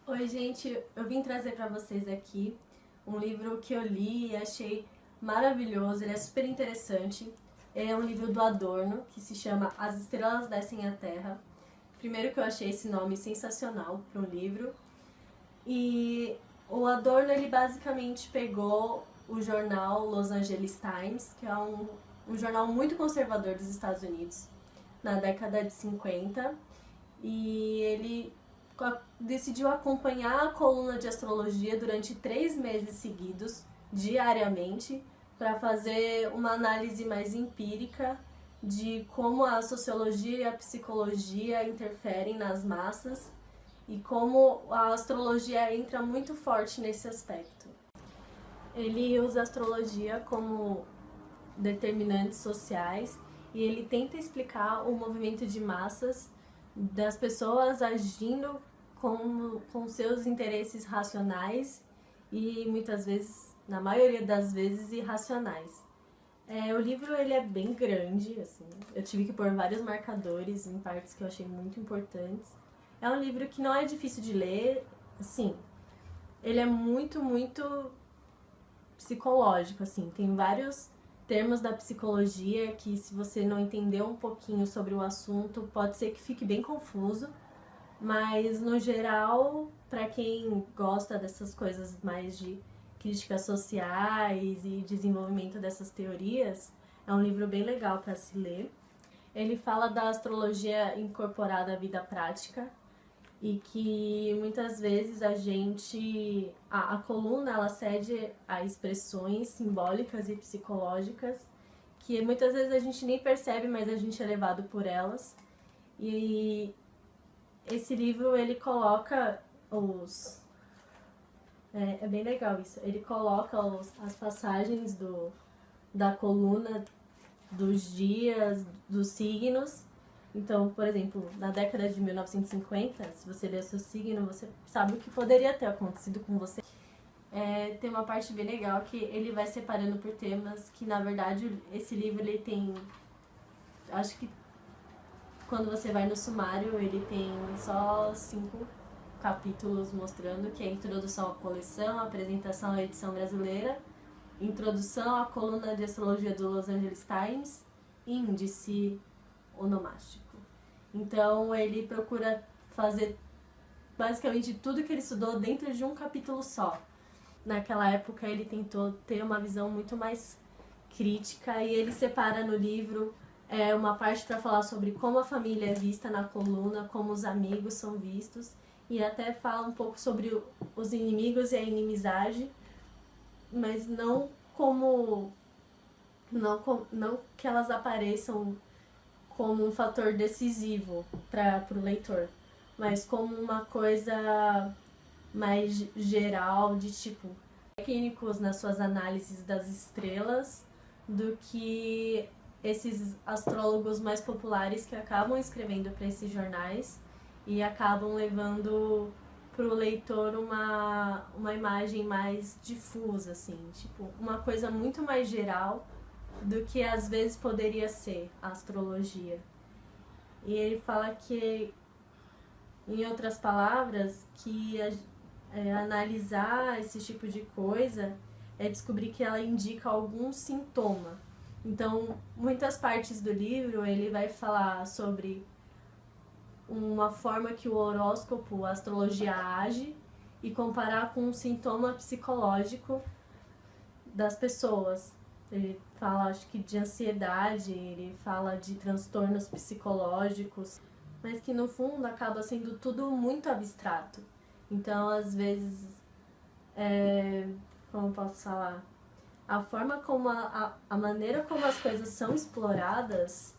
Oi, gente, eu vim trazer para vocês aqui um livro que eu li e achei maravilhoso, ele é super interessante. É um livro do Adorno, que se chama As Estrelas Descem à Terra. Primeiro que eu achei esse nome sensacional para um livro. E o Adorno, ele basicamente pegou o jornal Los Angeles Times, que é um jornal muito conservador dos Estados Unidos, na década de 50, e ele decidiu acompanhar a coluna de astrologia durante 3 meses seguidos, diariamente, para fazer uma análise mais empírica de como a sociologia e a psicologia interferem nas massas e como a astrologia entra muito forte nesse aspecto. Ele usa a astrologia como determinantes sociais e ele tenta explicar o movimento de massas das pessoas agindo com seus interesses racionais e muitas vezes, na maioria das vezes, irracionais. O livro ele é bem grande, assim. Eu tive que pôr vários marcadores em partes que eu achei muito importantes. É um livro que não é difícil de ler, assim. Ele é muito psicológico, assim. Tem vários termos da psicologia que, se você não entender um pouquinho sobre o assunto, pode ser que fique bem confuso. Mas, no geral, para quem gosta dessas coisas mais de críticas sociais e desenvolvimento dessas teorias, é um livro bem legal para se ler. Ele fala da astrologia incorporada à vida prática e que muitas vezes a coluna ela cede a expressões simbólicas e psicológicas que muitas vezes a gente nem percebe, mas a gente é levado por elas. E esse livro ele coloca os é bem legal isso. Ele coloca as passagens da coluna dos dias, dos signos. Então, por exemplo, na década de 1950, se você ler o seu signo, você sabe o que poderia ter acontecido com você. Tem uma parte bem legal que ele vai separando por temas, que na verdade esse livro ele tem, acho que quando você vai no sumário ele tem só 5 capítulos mostrando que é a introdução à coleção, a apresentação à edição brasileira, introdução à coluna de astrologia do Los Angeles Times, índice onomástico. Então ele procura fazer basicamente tudo que ele estudou dentro de um capítulo só. Naquela época ele tentou ter uma visão muito mais crítica e ele separa no livro uma parte para falar sobre como a família é vista na coluna, como os amigos são vistos e até fala um pouco sobre os inimigos e a inimizade, mas não que elas apareçam como um fator decisivo para o leitor, mas como uma coisa mais geral de tipo técnicos nas suas análises das estrelas do que esses astrólogos mais populares que acabam escrevendo para esses jornais e acabam levando para o leitor uma imagem mais difusa, assim, tipo, uma coisa muito mais geral do que às vezes poderia ser a astrologia. E ele fala que, em outras palavras, que analisar esse tipo de coisa é descobrir que ela indica algum sintoma. Então, muitas partes do livro ele vai falar sobre uma forma que o horóscopo, a astrologia age e comparar com um sintoma psicológico das pessoas. Ele fala, acho que, de ansiedade, ele fala de transtornos psicológicos, mas que no fundo acaba sendo tudo muito abstrato. Então, às vezes, como posso falar? A forma como a maneira como as coisas são exploradas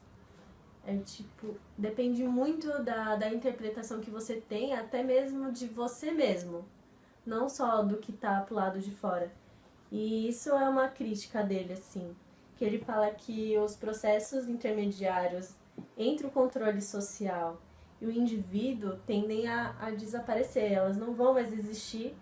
tipo, depende muito da interpretação que você tem, até mesmo de você mesmo, não só do que tá pro lado de fora. E isso é uma crítica dele, assim, que ele fala que os processos intermediários entre o controle social e o indivíduo tendem a desaparecer, elas não vão mais existir